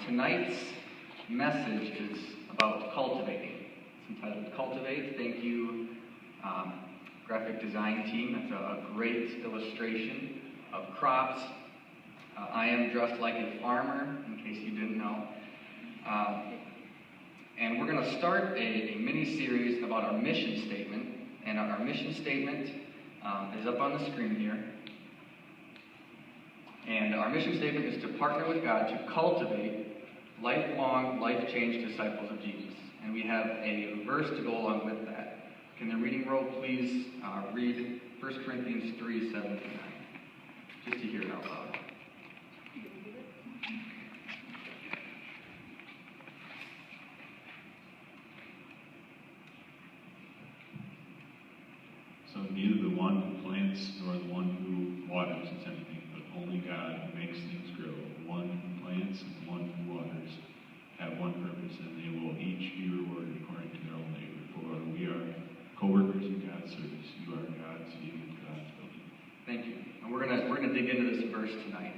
Tonight's message is about cultivating. It's entitled Cultivate. Thank you, graphic design team. That's a great illustration of crops. I am dressed like a farmer, in case you didn't know. And we're going to start a mini-series about our mission statement. And our mission statement is up on the screen here. And our mission statement is to partner with God to cultivate lifelong, life-change disciples of Jesus. And we have a verse to go along with that. Can the reading roll please read 1 Corinthians 3, 7 to 9, just to hear it out loud. So neither the one who plants nor the one who waters is anything, but only God who makes things grow. The one who plants and the one who waters have one purpose, and they will each be rewarded according to their own labor. For we are co-workers in God's service. You are God's, you God's building. Thank you. And we're gonna dig into this verse tonight.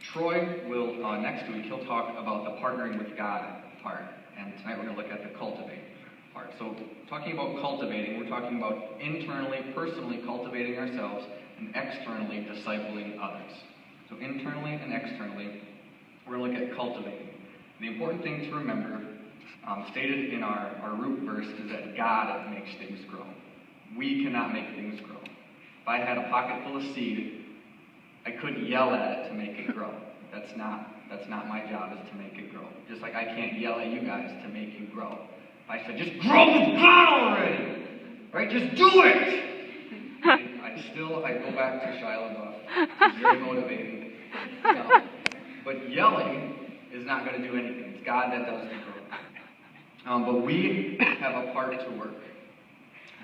Troy will next week he'll talk about the partnering with God part, and tonight we're gonna look at the cultivate part. So talking about cultivating, we're talking about internally, personally cultivating ourselves, and externally discipling others. So internally and externally, we're going to look at cultivating. The important thing to remember, stated in our root verse, is that God makes things grow. We cannot make things grow. If I had a pocket full of seed, I couldn't yell at it to make it grow. That's not my job, is to make it grow. Just like I can't yell at you guys to make you grow. If I said, just grow with God already, right? Just do it! I go back to Shia LaBeouf. It's very motivating. But yelling is not going to do anything. It's God that does the growth. But we have a part to work.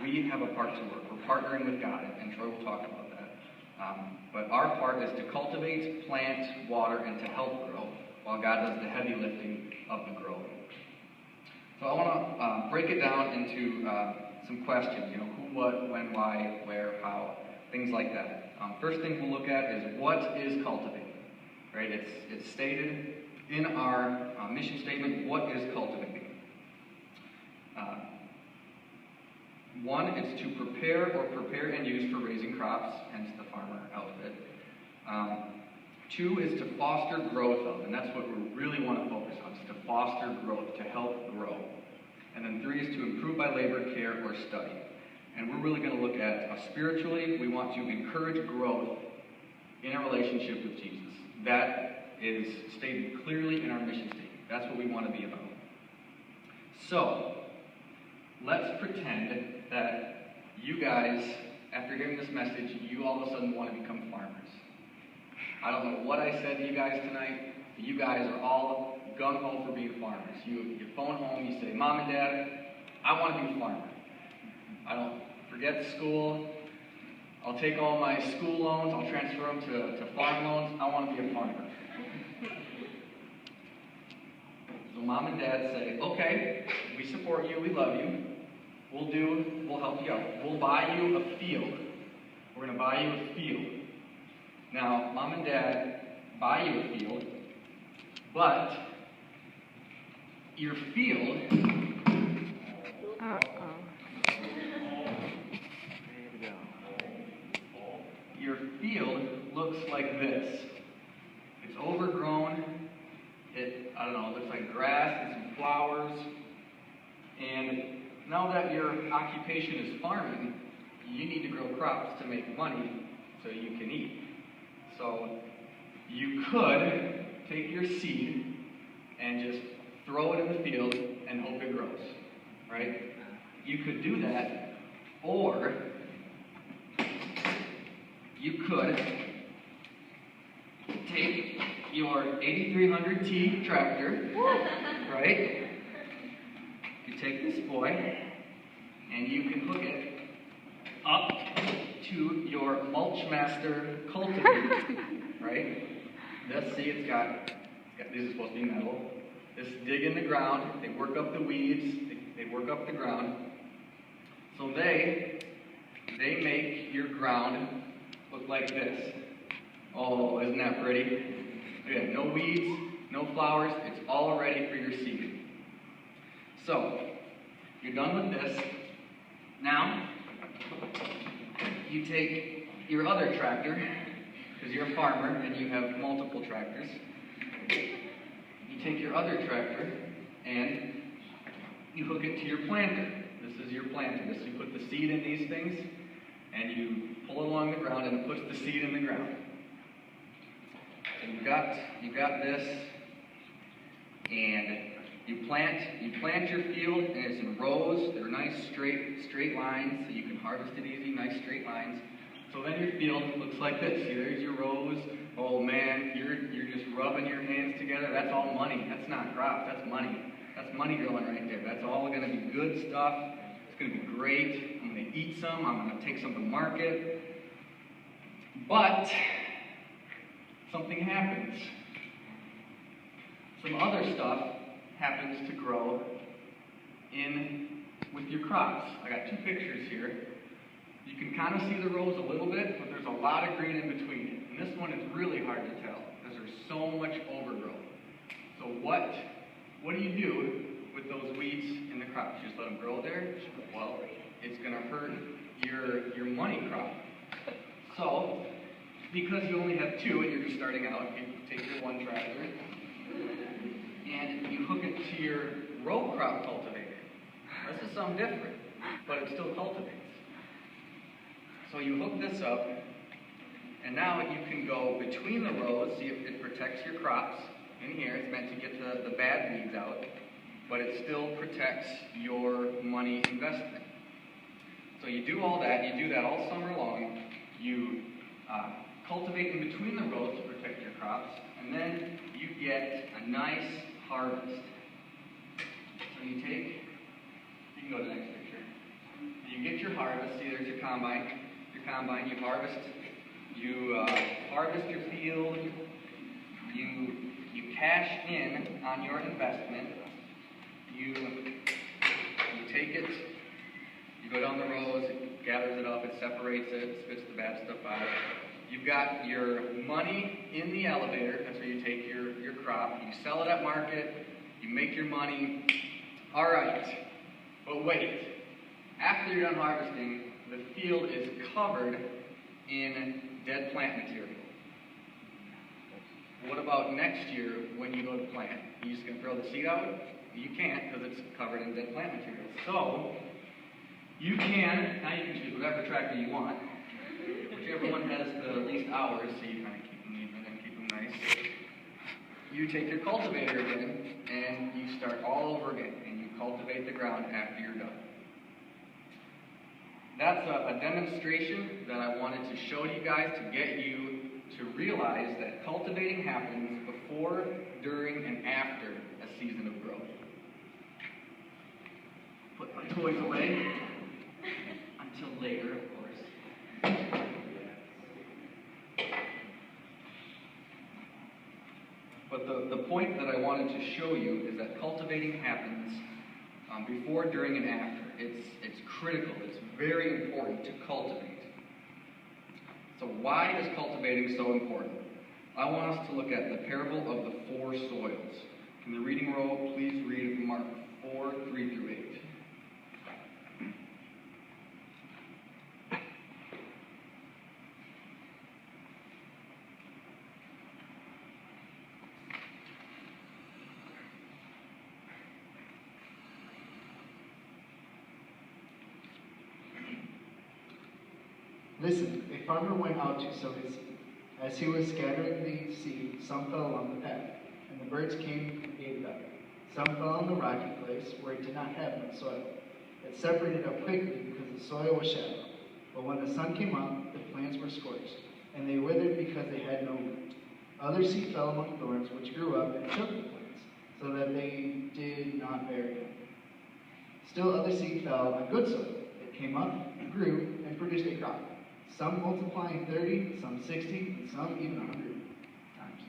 We have a part to work. We're partnering with God, and Troy will talk about that. But our part is to cultivate, plant, water, and to help grow, while God does the heavy lifting of the growing. So I want to break it down into some questions, who, what, when, why, where, how, things like that. First thing we'll look at is what is cultivating, right? It's stated in our mission statement, what is cultivating? One, it's to prepare and use for raising crops, hence the farmer outfit. Two is to foster growth of, and that's what we really want to focus on, is to foster growth, to help grow. And then three is to improve by labor, care, or study. And we're really going to look at spiritually, we want to encourage growth in a relationship with Jesus. That is stated clearly in our mission statement. That's what we want to be about. So, let's pretend that you guys, after hearing this message, you all of a sudden want to become farmers. I don't know what I said to you guys tonight, but you guys are all gung-ho for being farmers. You phone home, you say, Mom and Dad, I want to be a farmer. I don't forget school. I'll take all my school loans, I'll transfer them to farm loans. I want to be a farmer. So Mom and Dad say, okay, we support you, we love you. We'll help you out. We'll buy you a field. We're going to buy you a field. Now, Mom and Dad buy you a field, but your field looks like this. It's overgrown. It looks like grass and some flowers. And now that your occupation is farming, you need to grow crops to make money so you can eat. So you could take your seed and just throw it in the field and hope it grows, right? You could do that, or you could take your 8300T tractor, right? You take this boy, and you can hook it up to your Mulchmaster cultivator, right? Let's see, it's got this is supposed to be metal. This dig in the ground, they work up the weeds, they work up the ground. So they make your ground look like this. Oh, isn't that pretty? Again, no weeds, no flowers, it's all ready for your seed. So, you're done with this. Now, you take your other tractor, because you're a farmer and you have multiple tractors. You take your other tractor and you hook it to your planter. This is your planter. You put the seed in these things and you pull it along the ground and it puts the seed in the ground. And you've got this, and you plant your field, and it's in rows. They're nice straight lines, so you can harvest it easy, nice straight lines. So then your field looks like this. See, there's your rows. Oh man, you're just rubbing your hands together. That's all money. That's not crops, that's money. That's money growing right there. That's all going to be good stuff. It's going to be great. I'm going to eat some. I'm going to take some to market. But something happens. Some other stuff happens to grow in with your crops. I got two pictures here. You can kind of see the rows a little bit, but there's a lot of green in between it. And this one is really hard to tell because there's so much overgrowth. So what do you do with those weeds in the crops? You just let them grow there? Well, it's going to hurt your money crop. So, because you only have two and you're just starting out, you take your one tractor and you hook it to your row crop cultivator. This is something different, but it still cultivates. So you hook this up, and now you can go between the rows. See if it protects your crops. In here, it's meant to get the bad weeds out, but it still protects your money investment. So you do all that. You do that all summer long. You cultivate in between the rows to protect your crops, and then you get a nice harvest. So you can go to the next picture. You get your harvest. See, there's your combine. You harvest your field. You cash in on your investment. You take it. You go down the rows. It gathers it up. It separates it. Spits the bad stuff out. You've got your money in the elevator. That's where you take your crop. You sell it at market. You make your money. All right. But wait. After you're done harvesting, the field is covered in dead plant material. What about next year when you go to plant? Are you just going to throw the seed out? You can't because it's covered in dead plant material. So, now you can choose whatever tractor you want. Whichever one has the least hours, so you kind of keep them even and keep them nice. You take your cultivator again, and you start all over again, and you cultivate the ground after you're done. That's a demonstration that I wanted to show you guys to get you to realize that cultivating happens before, during, and after a season of growth. Put my toys away until later, of course. But the point that I wanted to show you is that cultivating happens before, during, and after. It's critical. It's very important to cultivate. So why is cultivating so important? I want us to look at the parable of the four soils. Can the reading roll please read Mark 4, 3 through 8? Listen, a farmer went out to sow his seed. As he was scattering the seed, some fell along the path, and the birds came and ate it up. Some fell on the rocky place where it did not have much soil. It separated up quickly because the soil was shallow. But when the sun came up, the plants were scorched, and they withered because they had no root. Other seed fell among thorns, which grew up and choked the plants, so that they did not bear them. Still other seed fell on good soil. It came up and grew and produced a crop. Some multiplying 30, some 60, and some even 100 times.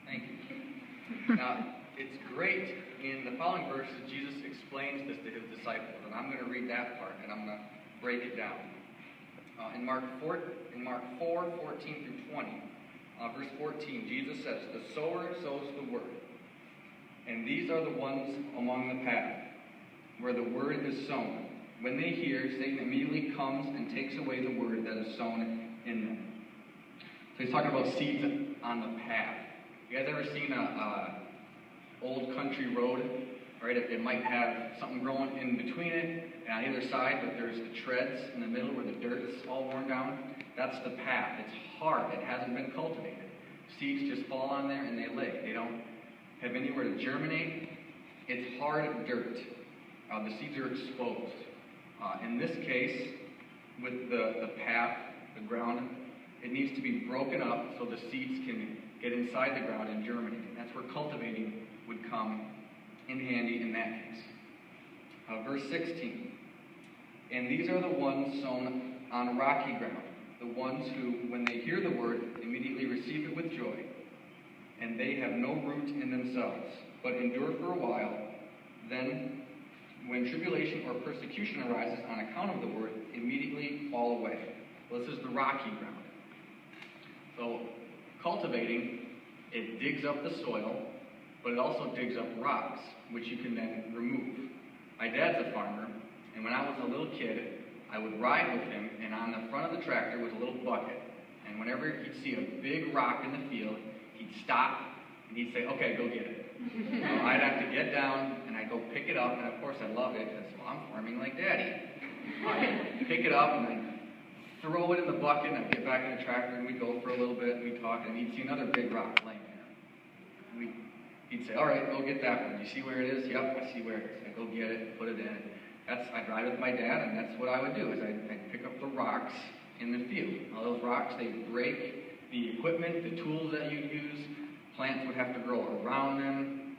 Thank you. Now, it's great. In the following verses, Jesus explains this to his disciples, and I'm going to read that part, and I'm going to break it down. In Mark 4, 14 through 20, Verse 14, Jesus says, "The sower sows the word. And these are the ones among the path, where the word is sown. When they hear, Satan immediately comes and takes away the word that is sown in them." So he's talking about seeds on the path. You guys ever seen a old country road? Right? It might have something growing in between it and on either side, but there's the treads in the middle where the dirt's all worn down. That's the path. It's hard. It hasn't been cultivated. Seeds just fall on there and they lay. They don't have anywhere to germinate. It's hard dirt. The seeds are exposed. In this case, with the path, the ground, it needs to be broken up so the seeds can get inside the ground and germinate. And that's where cultivating would come in handy in that case. Verse 16. "And these are the ones sown on rocky ground, the ones who, when they hear the word, immediately receive it with joy. And they have no root in themselves, but endure for a while. Then, when tribulation or persecution arises on account of the word, immediately fall away." Well, this is the rocky ground. So, cultivating, it digs up the soil, but it also digs up rocks, which you can then remove. My dad's a farmer, and when I was a little kid, I would ride with him, and on the front of the tractor was a little bucket. And whenever he'd see a big rock in the field, he'd stop, and he'd say, "Okay, go get it." So I'd have to get down, and I'd go pick it up, and of course I loved it, because, well, I'm farming like Daddy. I'd pick it up, and I'd throw it in the bucket, and I'd get back in the tractor, and we'd go for a little bit, and we'd talk, and he'd see another big rock laying there. He'd say, "All right, go get that one. You see where it is?" "Yep, I see where it is." I'd go get it, put it in. I'd ride with my dad, and that's what I would do, is I'd pick up the rocks in the field. All those rocks, they break the equipment, the tools that you'd use. Plants would have to grow around them.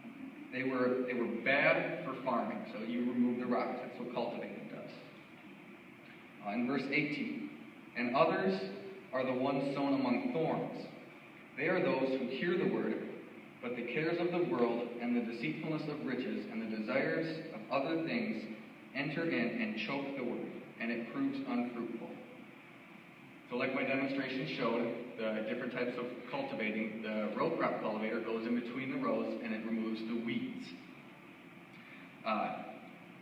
They were bad for farming, so you remove the rocks. That's what cultivating does. In verse 18, "And others are the ones sown among thorns. They are those who hear the word, but the cares of the world and the deceitfulness of riches and the desires of other things enter in and choke the word, and it proves unfruitful." So like my demonstration showed, the different types of cultivating, the row crop cultivator goes in between the rows and it removes the weeds.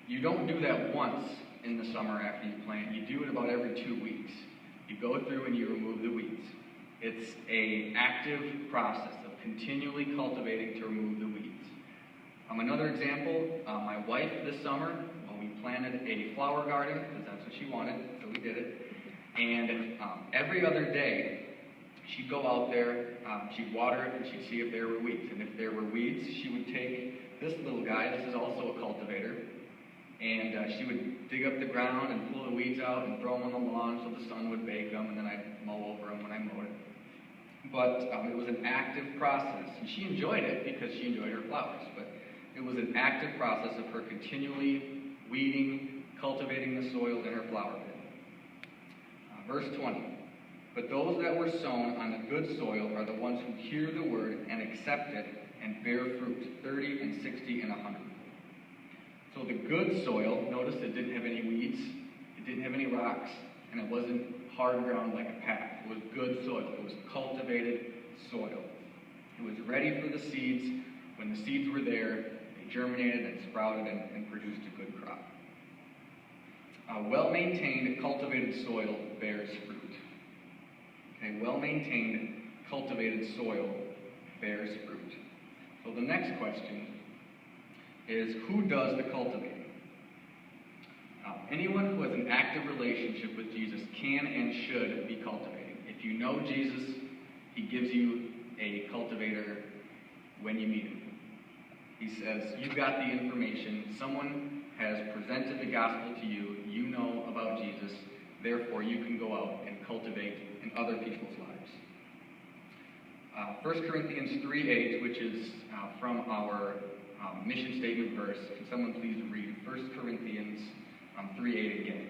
You don't do that once in the summer after you plant. You do it about every 2 weeks. You go through and you remove the weeds. It's an active process of continually cultivating to remove the weeds. Another example, my wife this summer, we planted a flower garden, because that's what she wanted, so we did it. And every other day, she'd go out there, she'd water it, and she'd see if there were weeds. And if there were weeds, she would take this little guy, this is also a cultivator, and she would dig up the ground and pull the weeds out and throw them on the lawn so the sun would bake them, and then I'd mow over them when I mowed it. But it was an active process, and she enjoyed it because she enjoyed her flowers. But it was an active process of her continually weeding, cultivating the soil in her flower bed. Verse 20, "But those that were sown on the good soil are the ones who hear the word and accept it and bear fruit, 30 and 60 and 100. So the good soil, notice it didn't have any weeds, it didn't have any rocks, and it wasn't hard ground like a path. It was good soil. It was cultivated soil. It was ready for the seeds. When the seeds were there, they germinated and sprouted and produced a good crop. Well-maintained, cultivated soil bears fruit. Okay, well-maintained, cultivated soil bears fruit. So the next question is, who does the cultivating? Anyone who has an active relationship with Jesus can and should be cultivating. If you know Jesus, he gives you a cultivator when you meet him. He says, you've got the information. Someone has presented the gospel to you. You know about Jesus. Therefore, you can go out and cultivate in other people's lives. 1 Corinthians 3:8, which is from our mission statement verse. Can someone please read 1 Corinthians 3:8 again?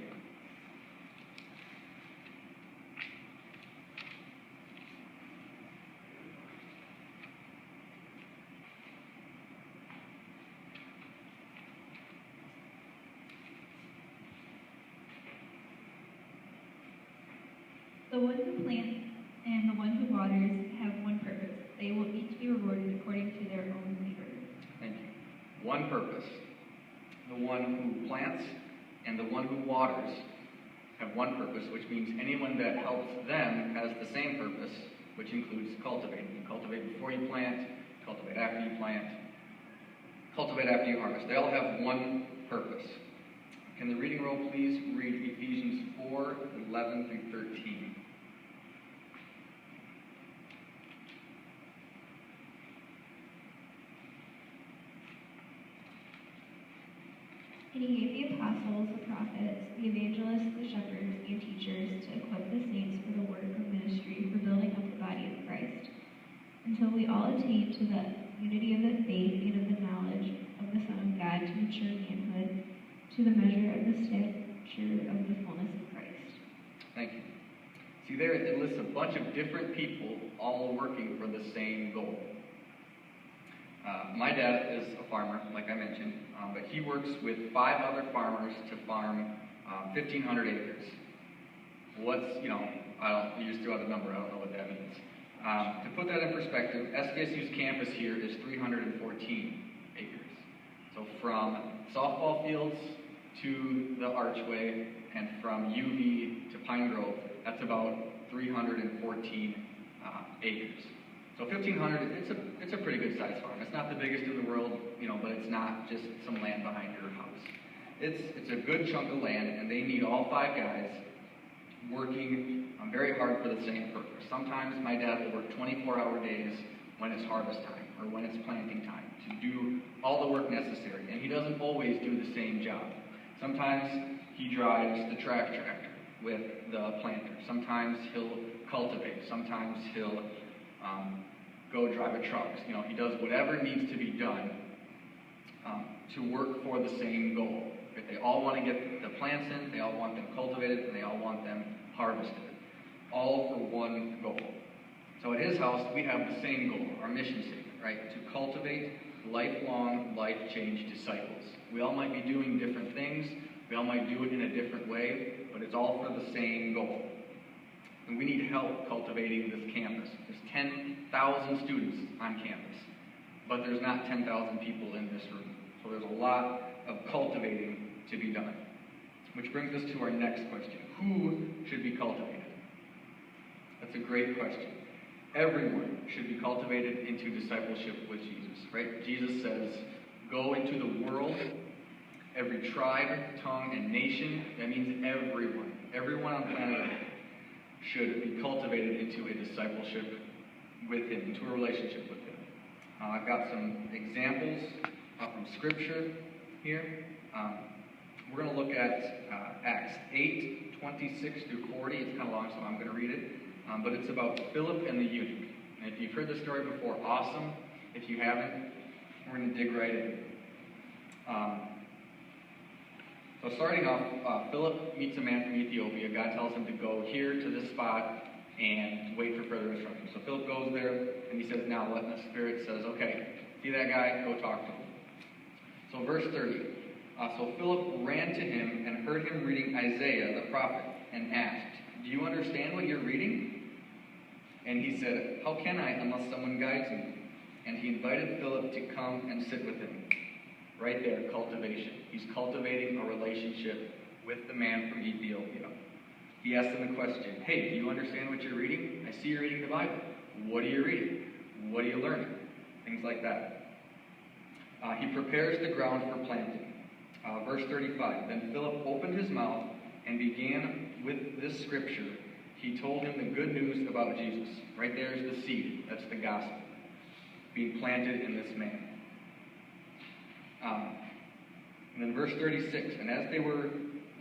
The one who plants and the one who waters have one purpose. The one who plants and the one who waters have one purpose, which means anyone that helps them has the same purpose, which includes cultivating. You cultivate before you plant, cultivate after you plant, cultivate after you harvest. They all have one purpose. Can the reading roll please read Ephesians 4:11 through 13? And he gave the apostles, the prophets, the evangelists, the shepherds, and teachers to equip the saints for the work of ministry, for building up the body of Christ, until we all attain to the unity of the faith and of the knowledge of the Son of God, to mature manhood, to the measure of the stature of the fullness of Christ. Thank you. See there, it lists a bunch of different people all working for the same goal. My dad is a farmer, like I mentioned, but he works with 5 other farmers to farm 1,500 acres. You just threw out a number, I don't know what that means. To put that in perspective, SKSU's campus here is 314 acres. So from softball fields to the archway, and from UV to Pine Grove, that's about 314 acres. So 1,500, it's a pretty good size farm. It's not the biggest in the world, but it's not just some land behind your house. It's a good chunk of land, and they need all 5 guys working very hard for the same purpose. Sometimes my dad will work 24-hour days when it's harvest time or when it's planting time to do all the work necessary, and he doesn't always do the same job. Sometimes he drives the track tractor with the planter. Sometimes he'll cultivate. Sometimes he'll go drive a truck. He does whatever needs to be done to work for the same goal. Right? They all want to get the plants in, they all want them cultivated, and they all want them harvested. All for one goal. So at his house, we have the same goal, our mission statement, right? To cultivate lifelong, life-change disciples. We all might be doing different things, we all might do it in a different way, but it's all for the same goal. And we need help cultivating this campus. There's 10,000 students on campus, but there's not 10,000 people in this room. So there's a lot of cultivating to be done. Which brings us to our next question. Who should be cultivated? That's a great question. Everyone should be cultivated into discipleship with Jesus, right? Jesus says, go into the world, every tribe, tongue, and nation. That means everyone. Everyone on planet Earth should be cultivated into a discipleship with him, into a relationship with him. I've got some examples from Scripture here. We're going to look at Acts 8, 26 through 40. It's kind of long, so I'm going to read it. But it's about Philip and the eunuch. And if you've heard this story before, awesome. If you haven't, we're going to dig right in. So starting off, Philip meets a man from Ethiopia. God tells him to go here to this spot and wait for further instructions. So Philip goes there, and he says, now what? And the Spirit says, okay, see that guy? Go talk to him. So verse 30. So Philip ran to him and heard him reading Isaiah the prophet and asked, do you understand what you're reading? And he said, how can I unless someone guides me? And he invited Philip to come and sit with him. Right there, cultivation. He's cultivating a relationship with the man from Ethiopia. He asked him the question, hey, do you understand what you're reading? I see you're reading the Bible. What are you reading? What are you learning? Things like that. He prepares the ground for planting. Verse 35, then Philip opened his mouth and began with this scripture. He told him the good news about Jesus. Right there is the seed. That's the gospel being planted in this man. And then verse 36, and as they were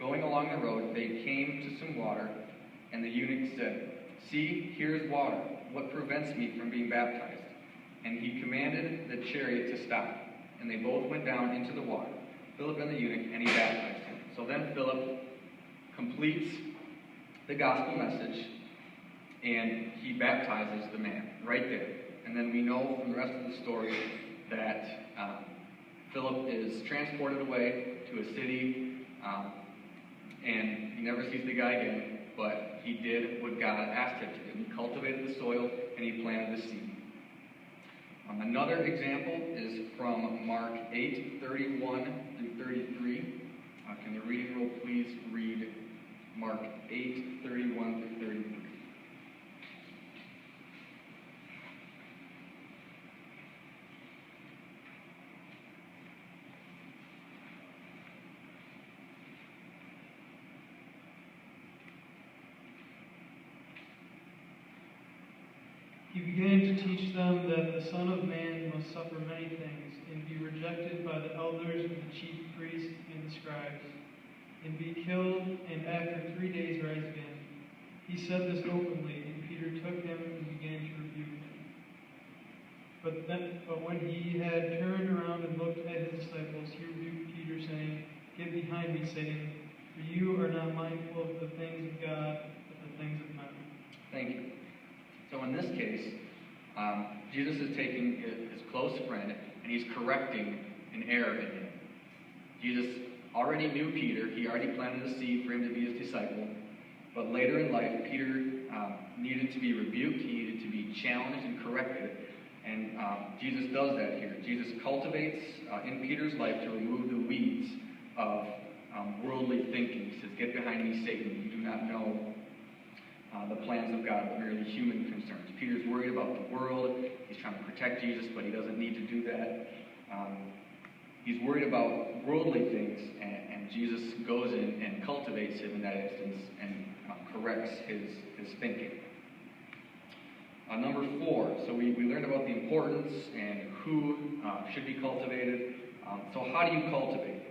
going along the road, they came to some water, and the eunuch said, see, here's water. What prevents me from being baptized? And he commanded the chariot to stop. And they both went down into the water, Philip and the eunuch, and he baptized him. So then Philip completes the gospel message, and he baptizes the man right there. And then we know from the rest of the story that Philip is transported away to a city, and he never sees the guy again, but he did what God asked him to do. He cultivated the soil, and he planted the seed. Another example is from Mark 8:31 through 33. Can the reading roll please read Mark 8:31 through 33? He began to teach them that the Son of Man must suffer many things, and be rejected by the elders and the chief priests and the scribes, and be killed, and after 3 days rise again. He said this openly, and Peter took him and began to rebuke him. But when he had turned around and looked at his disciples, he rebuked Peter, saying, "Get behind me, Satan, for you are not mindful of the things of God, but the things of men." Thank you. So in this case, Jesus is taking his close friend and he's correcting an error in him. Jesus already knew Peter. He already planted a seed for him to be his disciple. But later in life, Peter needed to be rebuked. He needed to be challenged and corrected. And Jesus does that here. Jesus cultivates in Peter's life to remove the weeds of worldly thinking. He says, "Get behind me, Satan. You do not know the plans of God, but merely human concerns." Peter's worried about the world. He's trying to protect Jesus, but he doesn't need to do that. He's worried about worldly things, and Jesus goes in and cultivates him in that instance and corrects his thinking. Number 4, so we learned about the importance and who should be cultivated. So how do you cultivate?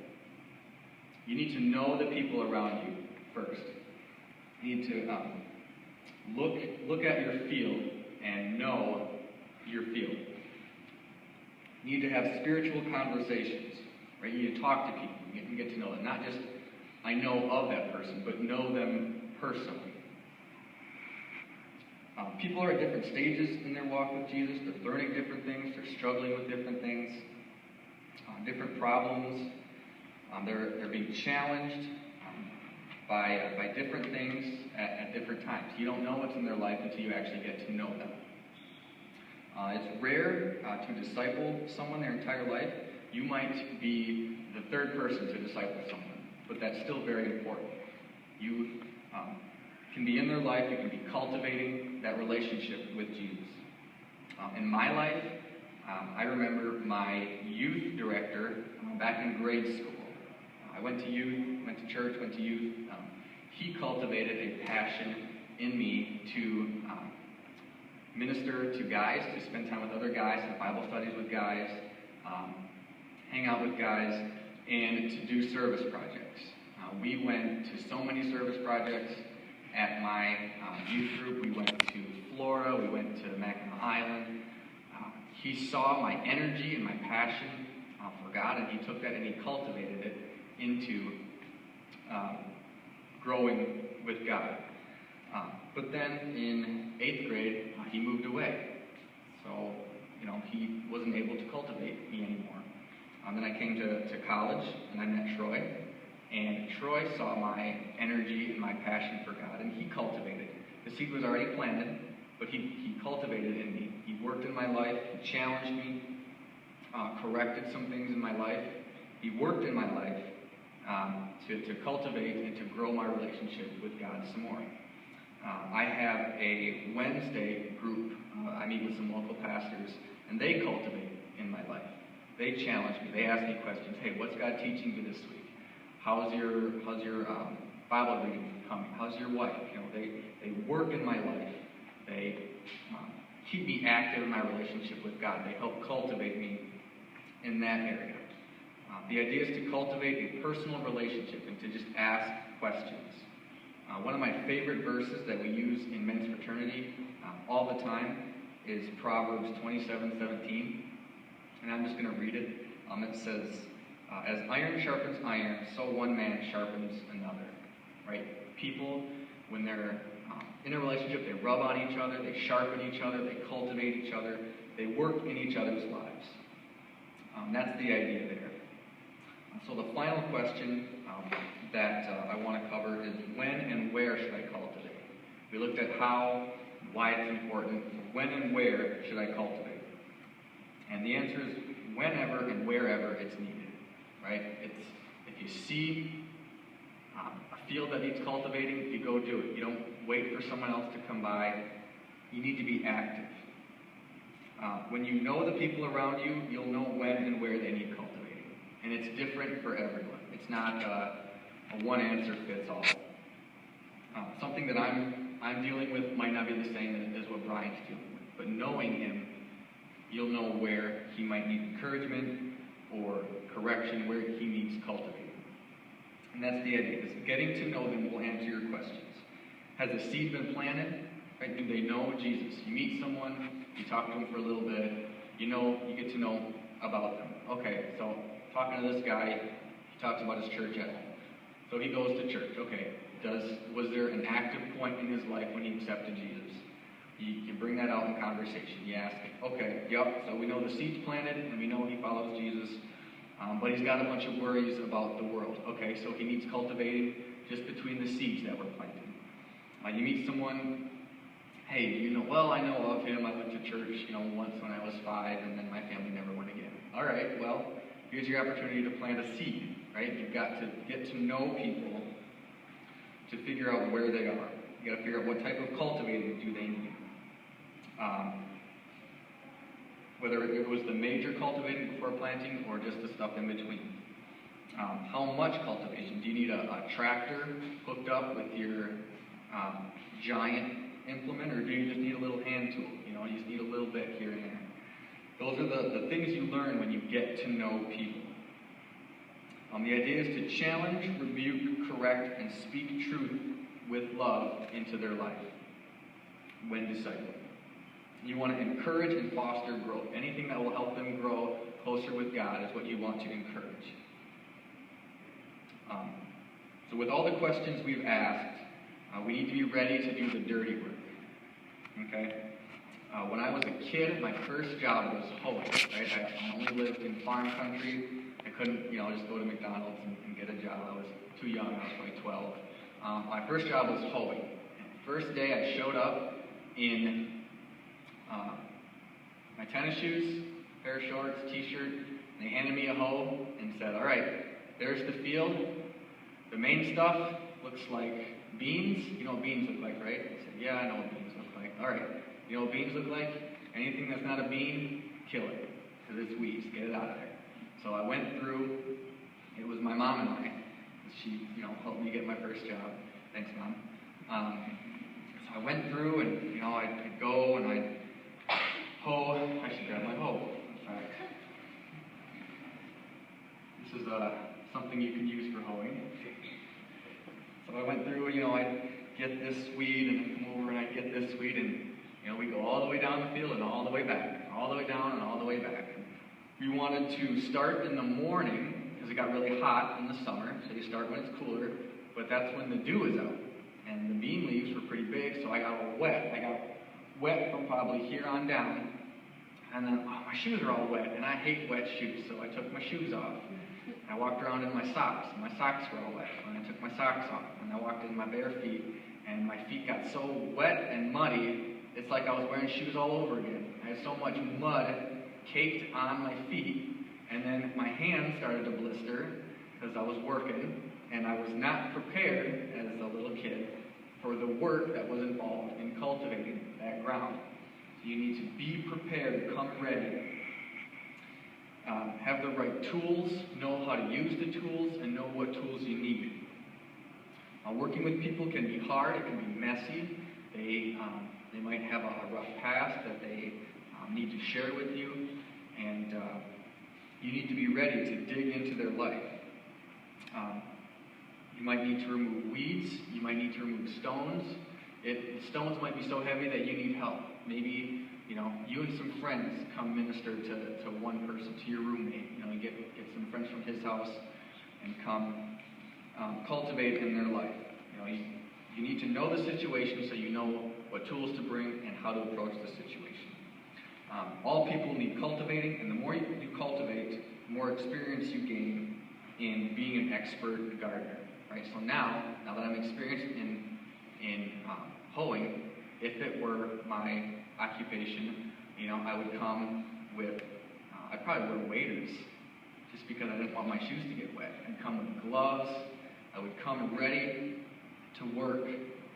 You need to know the people around you first. You need to look at your field and know your field. You need to have spiritual conversations, right? You need to talk to people and get to know them. Not just, I know of that person, but know them personally. People are at different stages in their walk with Jesus. They're learning different things. They're struggling with different things, different problems. They're being challenged by different things at different times. You don't know what's in their life until you actually get to know them. It's rare to disciple someone their entire life. You might be the third person to disciple someone, but that's still very important. You can be in their life. You can be cultivating that relationship with Jesus. In my life, I remember my youth director back in grade school. I went to youth, went to church, went to youth. He cultivated a passion in me to minister to guys, to spend time with other guys, have Bible studies with guys, hang out with guys, and to do service projects. We went to so many service projects at my youth group. We went to Florida, we went to Mackinac Island. He saw my energy and my passion for God, and he took that and he cultivated it into growing with God. But then in 8th grade, he moved away. So, he wasn't able to cultivate me anymore. Then I came to college, and I met Troy. And Troy saw my energy and my passion for God, and he cultivated. The seed was already planted, but he cultivated in me. He worked in my life, he challenged me, corrected some things in my life. He worked in my life to cultivate and to grow my relationship with God some more. I have a Wednesday group. I meet with some local pastors, and they cultivate in my life. They challenge me. They ask me questions. Hey, what's God teaching you this week? How's your Bible reading coming? How's your wife? They work in my life. They keep me active in my relationship with God. They help cultivate me in that area. The idea is to cultivate a personal relationship and to just ask questions. One of my favorite verses that we use in men's fraternity all the time is Proverbs 27:17, and I'm just going to read it. It says, "As iron sharpens iron, so one man sharpens another." Right? People, when they're in a relationship, they rub on each other, they sharpen each other, they cultivate each other, they work in each other's lives. That's the idea there. So the final question that I want to cover is when and where should I cultivate? We looked at how, why it's important. When and where should I cultivate? the answer is whenever and wherever it's needed, right? It's if you see a field that needs cultivating, you go do it. You don't wait for someone else to come by. You need to be active. When you know the people around you, you'll know when and where they need cultivating. And it's different for everyone. It's not a one answer fits all. Something that I'm dealing with might not be the same as what Brian's dealing with. But knowing him, you'll know where he might need encouragement or correction, where he needs cultivating. And that's the idea. Is getting to know them will answer your questions. Has the seed been planted? Right? Do they know Jesus? You meet someone, you talk to them for a little bit, you get to know about them. Okay, so talking to this guy, he talks about his church at home. So he goes to church. Okay, was there an active point in his life when he accepted Jesus? You bring that out in conversation. You ask, okay, yep, so we know the seed's planted and we know he follows Jesus, but he's got a bunch of worries about the world. Okay, so he needs cultivating just between the seeds that were planted. You meet someone, hey, well, I know of him. I went to church, once when I was 5, and then my family never went again. All right, well, here's your opportunity to plant a seed, right? You've got to get to know people to figure out where they are. You got to figure out what type of cultivating do they need. Whether it was the major cultivating before planting or just the stuff in between. How much cultivation? Do you need a tractor hooked up with your giant implement, or do you just need a little hand tool? You just need a little bit here and there. Those are the things you learn when you get to know people. The idea is to challenge, rebuke, correct, and speak truth with love into their life when discipling. You want to encourage and foster growth. Anything that will help them grow closer with God is what you want to encourage. So with all the questions we've asked, we need to be ready to do the dirty work. Okay? When I was a kid, my first job was hoeing. Right? I only lived in farm country. I couldn't, just go to McDonald's and get a job. I was too young. I was probably 12. My first job was hoeing. First day, I showed up in my tennis shoes, pair of shorts, t-shirt, and they handed me a hoe and said, all right, there's the field. The main stuff looks like beans. You know what beans look like, right? I said, yeah, I know what beans look like. All right, you know what beans look like? Anything that's not a bean, kill it, because it's weeds. Get it out of there. So I went through. It was my mom and I. She, helped me get my first job. Thanks, Mom. So I went through, and I'd go and I'd hoe. I should grab my hoe. In fact, this is something you can use for hoeing. So I went through, I'd get this weed and then come over and I'd get this weed, and we go all the way down the field and all the way back, all the way down and all the way back. We wanted to start in the morning because it got really hot in the summer, so you start when it's cooler, but that's when the dew is out. And the bean leaves were pretty big, so I got wet. I got wet from probably here on down, and then my shoes are all wet, and I hate wet shoes, so I took my shoes off. I walked around in my socks. My socks were all wet, and I took my socks off, and I walked in my bare feet, and my feet got so wet and muddy, it's like I was wearing shoes all over again. I had so much mud caked on my feet, and then my hands started to blister because I was working, and I was not prepared as a little kid for the work that was involved in cultivating that ground. So you need to be prepared, come ready, have the right tools, know how to use the tools, and know what tools you need. Working with people can be hard, it can be messy. They might have a rough past that they need to share with you, and you need to be ready to dig into their life. You might need to remove weeds, you might need to remove stones. The stones might be so heavy that you need help. Maybe you and some friends come minister to one person, to your roommate. You get some friends from his house and come cultivate in their life. You need to know the situation so you know what tools to bring and how to approach the situation. All people need cultivating, and the more you cultivate, the more experience you gain in being an expert gardener. Right? So now that I'm experienced in hoeing, if it were my occupation, I would come with I'd probably wear waders just because I didn't want my shoes to get wet. I'd come with gloves. I would come ready to work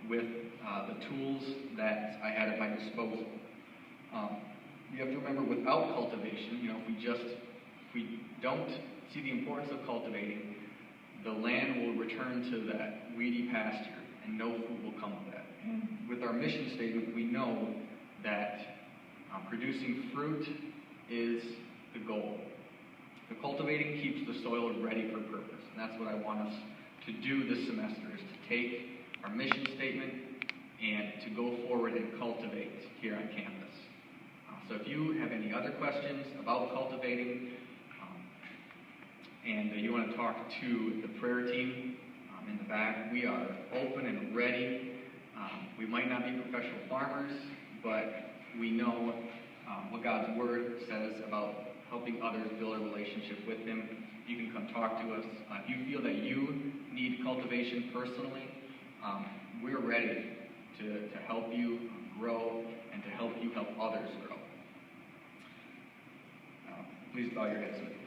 with the tools that I had at my disposal. You have to remember, without cultivation, if we don't see the importance of cultivating, the land will return to that weedy pasture, and no fruit will come of that. And with our mission statement, we know that producing fruit is the goal. The cultivating keeps the soil ready for purpose, and that's what I want us to do this semester, is to take our mission statement and to go forward and cultivate here on campus. So if you have any other questions about cultivating, and you want to talk to the prayer team in the back, we are open and ready. We might not be professional farmers, but we know what God's Word says about helping others build a relationship with Him. You can come talk to us. If you feel that you need cultivation personally, we're ready to help you grow and to help you help others grow. Please bow your heads with me.